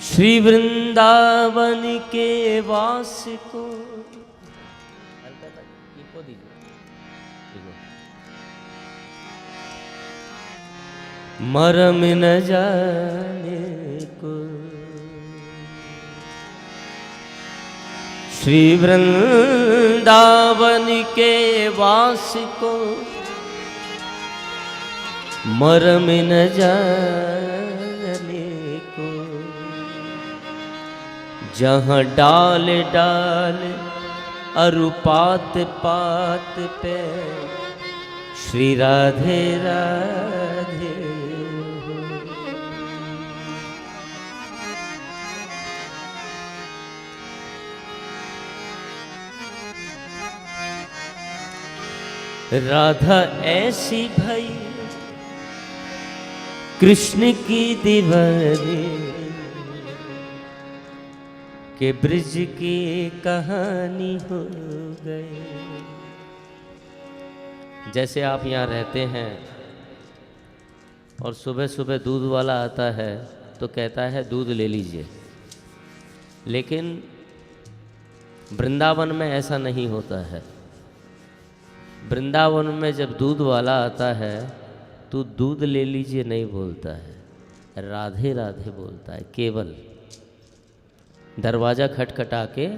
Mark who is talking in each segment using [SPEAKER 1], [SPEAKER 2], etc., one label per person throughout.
[SPEAKER 1] श्री वृंदावन के वास को मरम न जाने को, श्री वृंदावन के वास को मरम न जाने को, जहाँ डाल डाल अरु पात पात पे श्री राधे राधे। राधा ऐसी भई कृष्ण की दीवानी के ब्रिज की कहानी हो गई। जैसे आप यहाँ रहते हैं और सुबह सुबह दूध वाला आता है तो कहता है दूध ले लीजिए, लेकिन वृंदावन में ऐसा नहीं होता है। वृंदावन में जब दूध वाला आता है तो दूध ले लीजिए नहीं बोलता है, राधे राधे बोलता है। केवल दरवाज़ा खटखटा के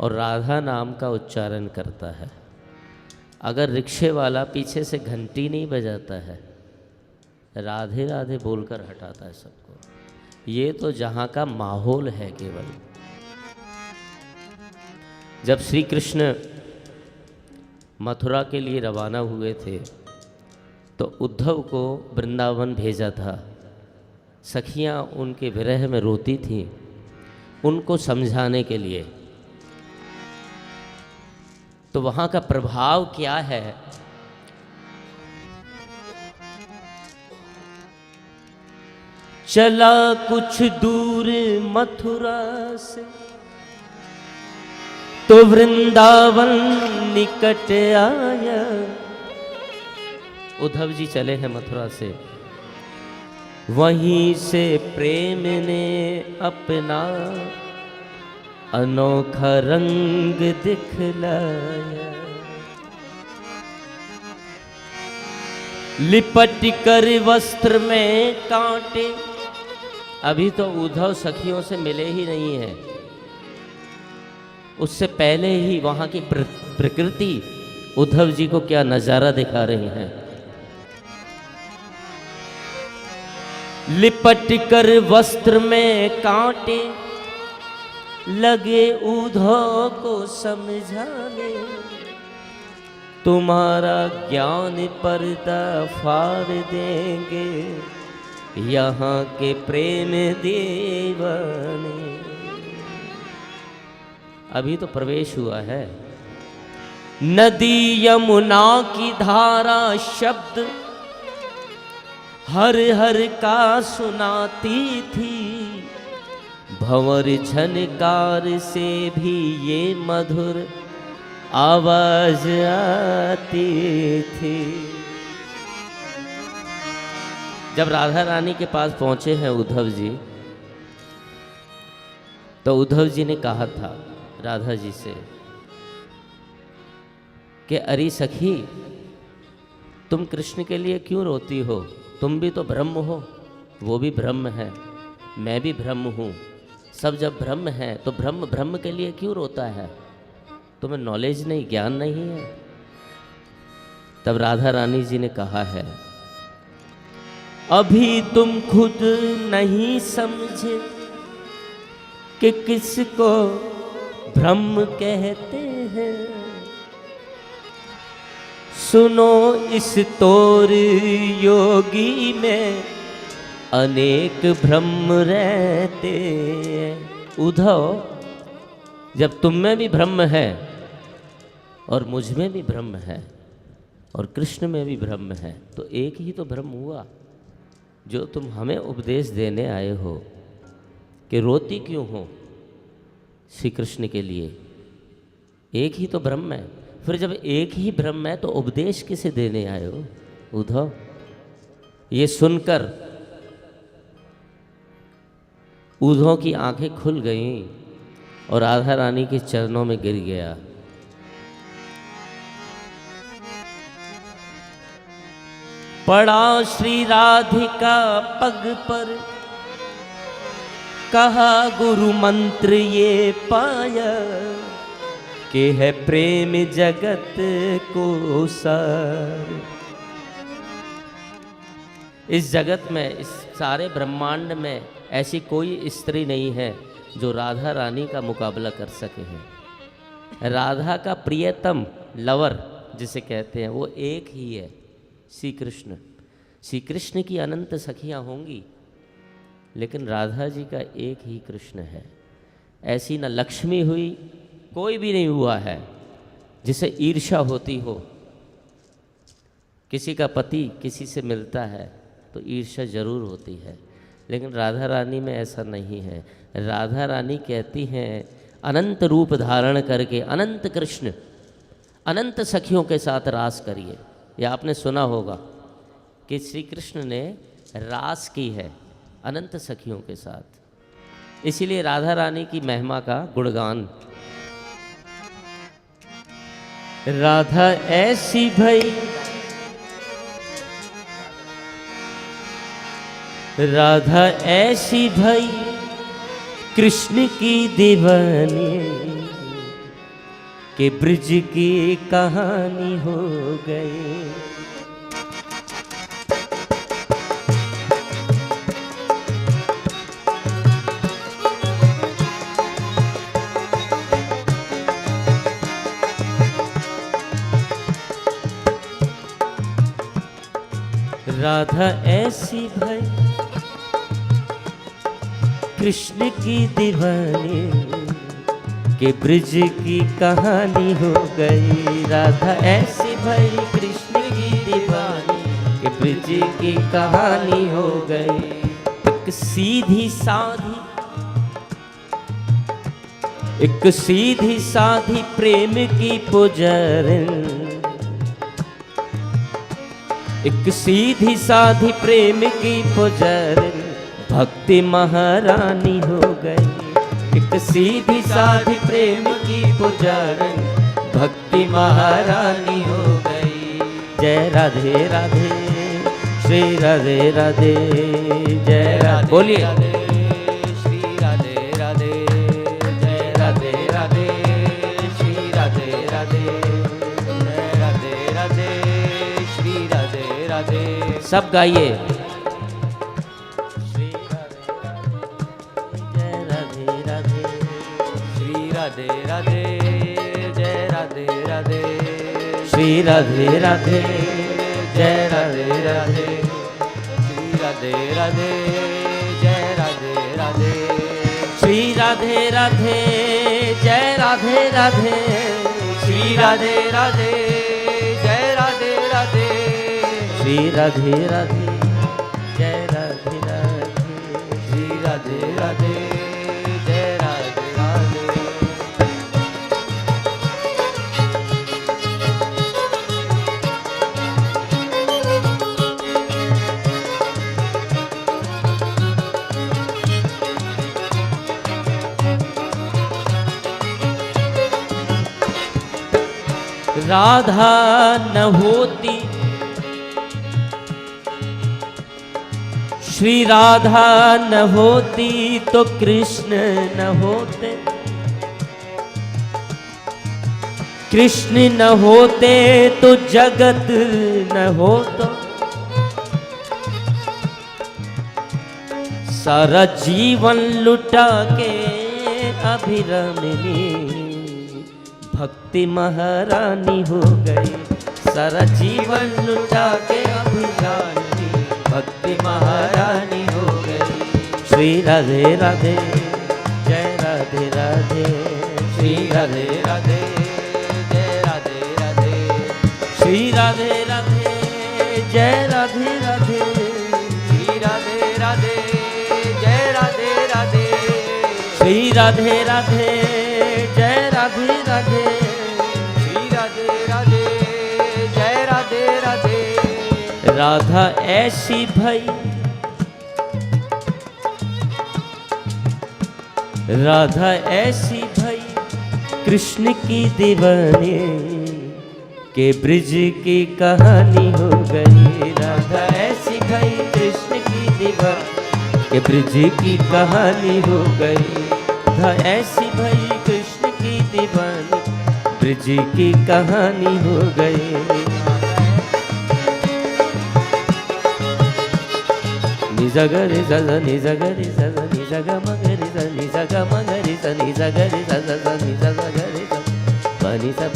[SPEAKER 1] और राधा नाम का उच्चारण करता है। अगर रिक्शे वाला पीछे से घंटी नहीं बजाता है, राधे राधे बोलकर हटाता है सबको। ये तो जहाँ का माहौल है केवल। जब श्री कृष्ण मथुरा के लिए रवाना हुए थे तो उद्धव को वृंदावन भेजा था। सखियाँ उनके विरह में रोती थीं, उनको समझाने के लिए। तो वहाँ का प्रभाव क्या है? चला कुछ दूर मथुरा से तो वृंदावन निकट आया। उद्धव जी चले हैं मथुरा से, वहीं से प्रेम ने अपना अनोखा रंग दिखलाया। लिपट कर वस्त्र में कांटे, अभी तो उद्धव सखियों से मिले ही नहीं है, उससे पहले ही वहां की प्रकृति उद्धव जी को क्या नजारा दिखा रही है। लिपट कर वस्त्र में कांटे लगे उद्धव को समझाने, तुम्हारा ज्ञान पर्दा फाड़ देंगे यहाँ के प्रेम दीवाने। अभी तो प्रवेश हुआ है। नदी यमुना की धारा शब्द हर हर का सुनाती थी, भंवर झनकार से भी ये मधुर आवाज आती थी। जब राधा रानी के पास पहुंचे हैं उद्धव जी, तो उद्धव जी ने कहा था राधा जी से कि अरे सखी, तुम कृष्ण के लिए क्यों रोती हो? तुम भी तो ब्रह्म हो, वो भी ब्रह्म है, मैं भी ब्रह्म हूँ। सब जब ब्रह्म है तो ब्रह्म ब्रह्म के लिए क्यों रोता है? तुम्हें नॉलेज नहीं, ज्ञान नहीं है। तब राधा रानी जी ने कहा है, अभी तुम खुद नहीं समझे कि किसको ब्रह्म कहते हैं। सुनो इस तोर योगी में अनेक ब्रह्म रहते हैं। उद्धव, जब तुम में भी ब्रह्म है और मुझ में भी ब्रह्म है और कृष्ण में भी ब्रह्म है, तो एक ही तो ब्रह्म हुआ। जो तुम हमें उपदेश देने आए हो कि रोती क्यों हो श्री कृष्ण के लिए, एक ही तो ब्रह्म है। फिर जब एक ही ब्रह्म है तो उपदेश किसे देने आए हो उद्धव? ये सुनकर उद्धव की आंखें खुल गईं और राधा रानी के चरणों में गिर गया। पड़ा श्री राधिका पग पर, कहा गुरु मंत्र ये पाया, कि है प्रेम जगत को सार। इस जगत में, इस सारे ब्रह्मांड में ऐसी कोई स्त्री नहीं है जो राधा रानी का मुकाबला कर सके हैं। राधा का प्रियतम लवर जिसे कहते हैं वो एक ही है, श्री कृष्ण। श्री कृष्ण की अनंत सखियां होंगी, लेकिन राधा जी का एक ही कृष्ण है। ऐसी न लक्ष्मी हुई, कोई भी नहीं हुआ है जिसे ईर्ष्या होती हो। किसी का पति किसी से मिलता है तो ईर्ष्या जरूर होती है, लेकिन राधा रानी में ऐसा नहीं है। राधा रानी कहती हैं अनंत रूप धारण करके अनंत कृष्ण अनंत सखियों के साथ रास करिए। यह आपने सुना होगा कि श्री कृष्ण ने रास की है अनंत सखियों के साथ। इसीलिए राधा रानी की महिमा का गुणगान। राधा ऐसी भई, राधा ऐसी भई कृष्ण की दीवानी, के ब्रज की कहानी हो गई। राधा ऐसी भई कृष्ण की दीवानी, के ब्रज की कहानी हो गई। राधा ऐसी भई कृष्ण की दीवानी, के ब्रज की कहानी हो गई। एक सीधी साधी प्रेम की पुजारन, एक सीधी साधी प्रेम की पुजारन, भक्ति महारानी हो गई। एक सीधी साधी प्रेम की पुजारन, भक्ति महारानी हो गई। जय राधे राधे, श्री राधे राधे, जय राधे बोलिए। श्री राधे राधे, जय राधे राधे, श्री राधे राधे, जय राधे राधे, श्री राधे राधे। सब गाइए। राधे राधे, जय राधे राधे, श्री राधे राधे, जय राधे राधे, श्री राधे राधे, जय राधे राधे, श्री राधे राधे, जय राधे राधे, श्री राधे राधे, जय राधे राधे, श्री राधे राधे, जय राधे राधे, श्री राधे राधे। राधा न होती, श्री राधा न होती तो कृष्ण न होते, कृष्ण न होते तो जगत न होता। सारा जीवन लुटा के अभिरमनी, भक्ति महारानी हो गई। सारा जीवन लुटा के अभिरानी, भक्ति महारानी हो गई। श्री राधे राधे, जय राधे राधे, श्री राधे राधे, जय राधे राधे, श्री राधे राधे, जय राधे राधे, श्री राधे राधे, जय राधे राधे, श्री राधे राधे, जय राधे राधे, श्री राधे राधे, जय राधे राधे। राधा ऐसी भई राधा ऐसी भई कृष्ण की दीवानी के ब्रिज की कहानी हो गई। राधा ऐसी भई कृष्ण की दीवानी के ब्रिज की कहानी हो गई। राधा ऐसी भई कृष्ण की दीवानी ब्रिज की कहानी हो गई। निजगरे सा निजगरे सा निजग मगरे सा निजग मगरे सा निजगरे सा निजगरे सा pani sa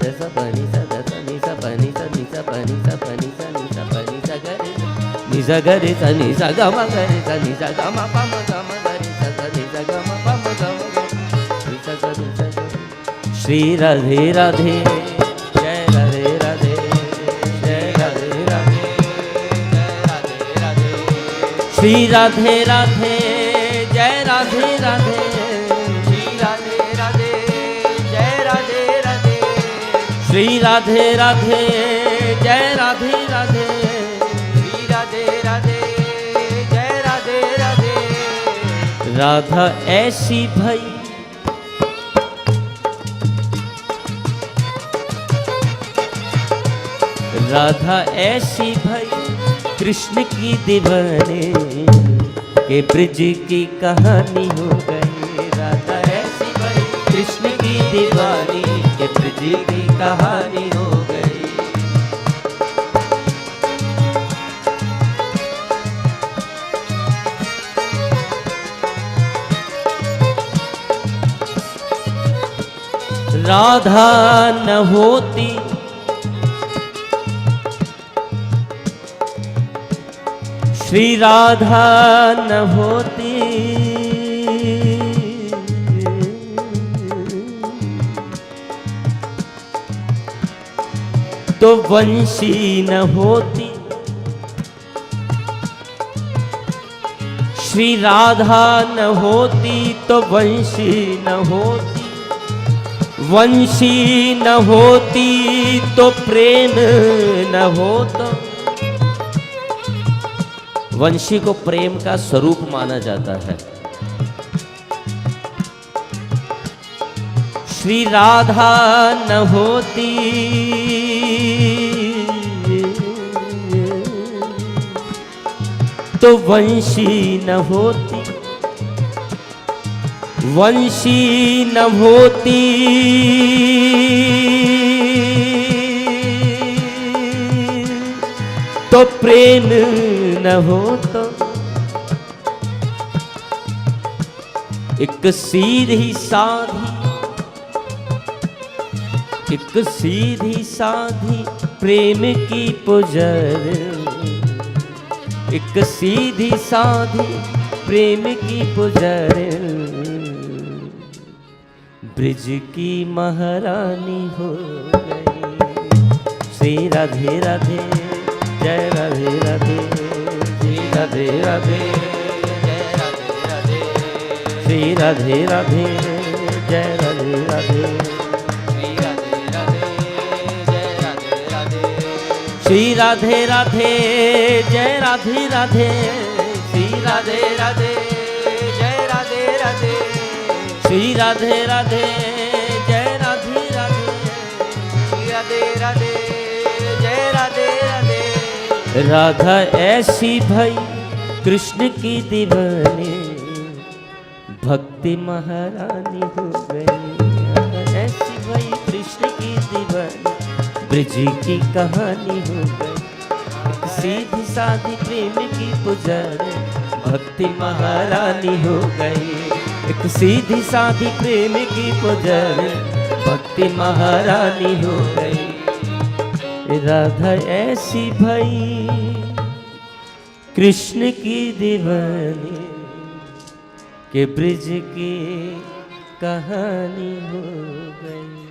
[SPEAKER 1] dasa pani sa dasa ni sa pani sa ni sa pani sa pani sa ni sa pani sa gare ni sa gare sa ni sa ga ma gare sa ni sa ga ma pa ma ga ma gare sa ni sa ga ma pa ma ga ma ni sa sa ni sa Shri Radhe Radhe Jai Radhe Radhe Jai Radhe Radhe Jai Radhe Radhe Shri Radhe Radhe Jai Radhe Radhe Shri Radhe Radhe जय राधे राधे श्री राधे राधे जय राधे राधे। राधा ऐसी भई राधा ऐसी भई कृष्ण की दीवानी के bridge की कहानी हो गई। राधा ऐसी भई कृष्ण की दीवानी के ब्रिज की कहानी हो गई। राधा न होती श्री राधा न होती तो वंशी न होती। श्री राधा न होती तो वंशी न होती। वंशी न होती तो प्रेम न होता। वंशी को प्रेम का स्वरूप माना जाता है। श्री राधा न होती तो वंशी न होती। वंशी न होती तो प्रेम न होता। एक सीधी साधी एक सीधी साधी प्रेम की पुजर। एक सीधी साधी प्रेम की पुजर ब्रिज की महारानी हो गई। श्री राधे राधे जय राधे राधे श्री राधे राधे जय राधे राधे श्री राधे राधे जय राधे राधे श्री राधे राधे जय राधे राधे श्री राधे राधे जय राधे राधे श्री राधे राधे जय राधे राधे श्री राधे राधे जय राधे राधे। राधा ऐसी भई कृष्ण की दीवानी भक्ति महारानी हो गई। ऐसी भई कृष्ण की दीवानी ब्रिज की कहानी हो गई। सीधी साधी प्रेम की पुजारी भक्ति महारानी हो गई। एक सीधी साधी प्रेम की पुजारी भक्ति महारानी हो गई। राधा ऐसी भई कृष्ण की दीवानी के ब्रिज की कहानी हो गई।